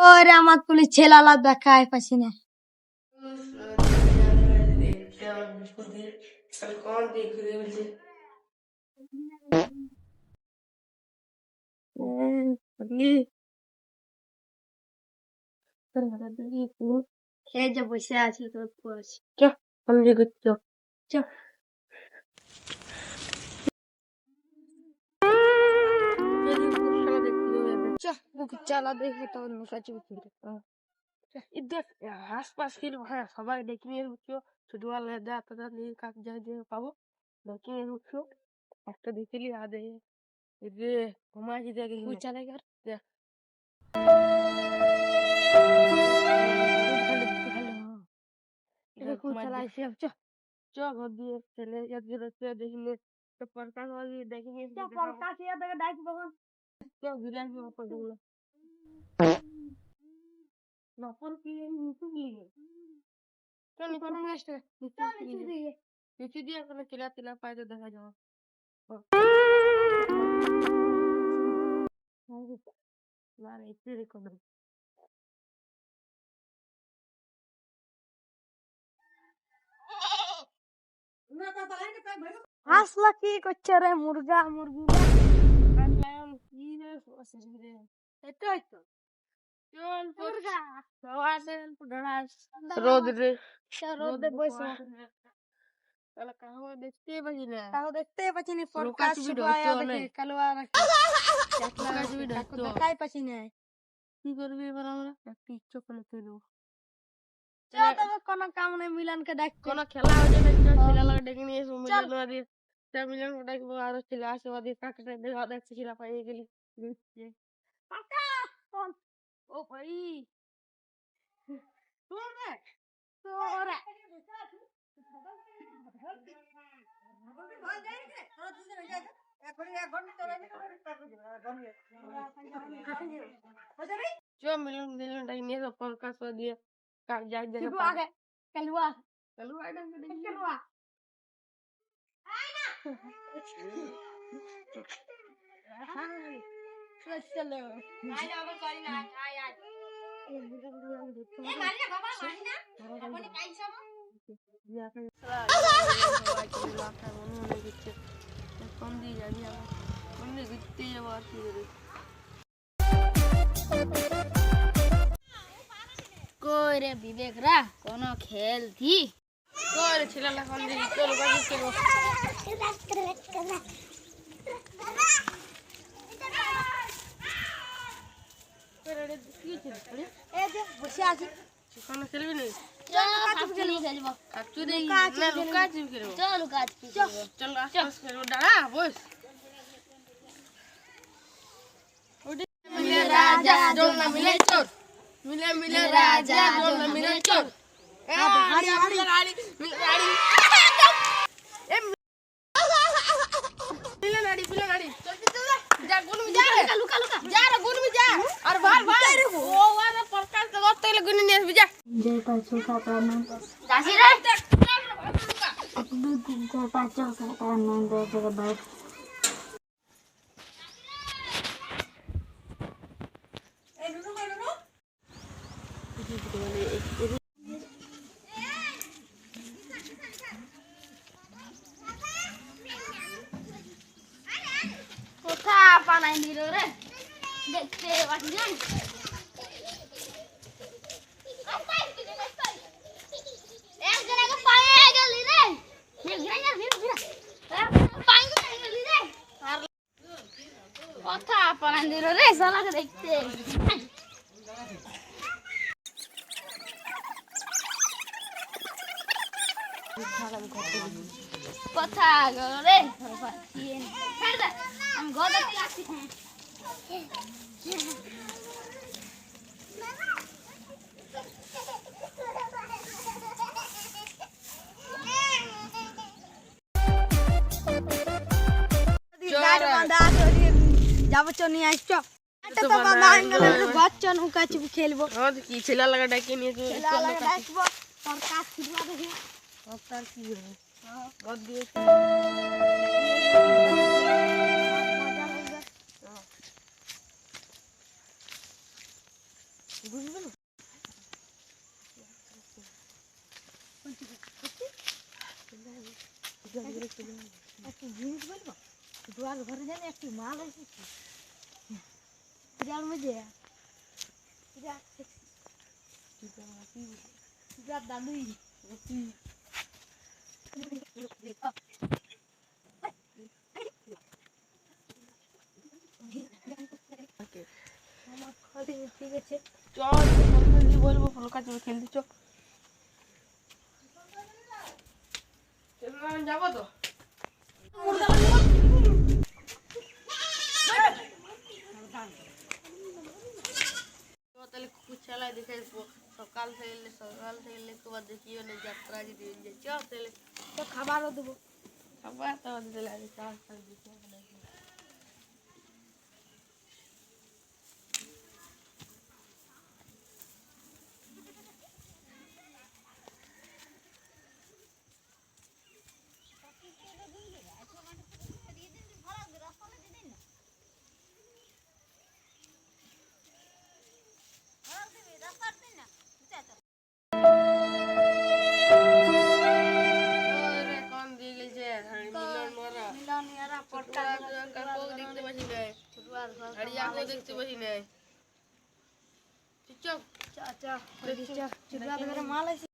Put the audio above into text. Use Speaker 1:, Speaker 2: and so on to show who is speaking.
Speaker 1: ওরে আমার তুলি ছেলালা দেখায় পাচ্ছি না। খেয়ে যে বসে আছি তোর পড়ছি চালা দেখে তো আশপাশ ফিল হ্যাঁ সবাই ডেকে নিয়ে উঠছো ছোটবেলা যা তাদের নিয়ে কাজ যা যে পাবো ডেকে নিয়ে উঠছো একটা দেখলি আদে রে ঘুমাইছি দেখে চালে গেল দেখ চ ঘর দিয়ে ছেলে দেখিলে পরকাশ দেখে নিয়ে ডাকবো ঘুরে আসবো পয়সাগুলো নকল কি নিচু গিয়ে চল নিচু দিয়ে কোনো চিলা তিলা পাইতে দেখা যাও না রে একটু রেকর্ড হাসলা কি করছে রে মুরগা মুরগি কি রে এটাই তো রোদে বসে দেখতে পাচ্ছি না দেখাই পাচ্ছি না কি করবি এবার আমরা একটু ইচ্ছা করে তুলবো কোনো কাম নেই মিলনকে দেখ কোনো খেলা হচ্ছে ছেলে ডেকে নিয়ে এসো মিলন ডাকবো আরো ছেলে আসে ওদের কাকাটা দেখছি ছেলে পাইয়ে গেলি ও ভাই মিলন ডাকি নিয়ে এসো পরকাশ দিয়ে যাই দেখে কালুয়া কালুয়া কালুয়া চলো কই রে বিবেক রা কোন খেলতি কই রে ছেলে এখন দিই চলো বাড়ি চলো বসে আছি কোনো খেলবি না রাজা মিলে চোর মিলে মিলে রাজা মিলে চোর কোথা পানাই দিল রে দেখতে পাচ্ছি না কথা পানাই দিল রে সালাকে দেখতে কথা রে আমি গদা আসছি যাবো চ নিয়ে আসছ বাচ্চা নৌকা খেলবো কি ছেলে লাগা ডাকিয়ে নিয়ে ডাকবো তোর কাজ দেখি তার কি ঘর দিয়ে বুঝবে না
Speaker 2: একটু জিনিস বলবো দুয়ার ঘরে জানি একটু মাল এসেছে যার মধ্যে দাদুই আমার খালি ঠিক আছে
Speaker 1: চল বলবো ফুলকা তুমি খেলতে চো যাবো তো তাহলে চালাই দেখে সকাল থেকে তোমার দেখি যাত্রা যদি চ তাহলে
Speaker 2: তো খাবারও দেবো
Speaker 1: খাবার তো দিলে আমি চাল চাল দিতে দেখতে পাচ্ছি না চুপ
Speaker 2: মাল আছে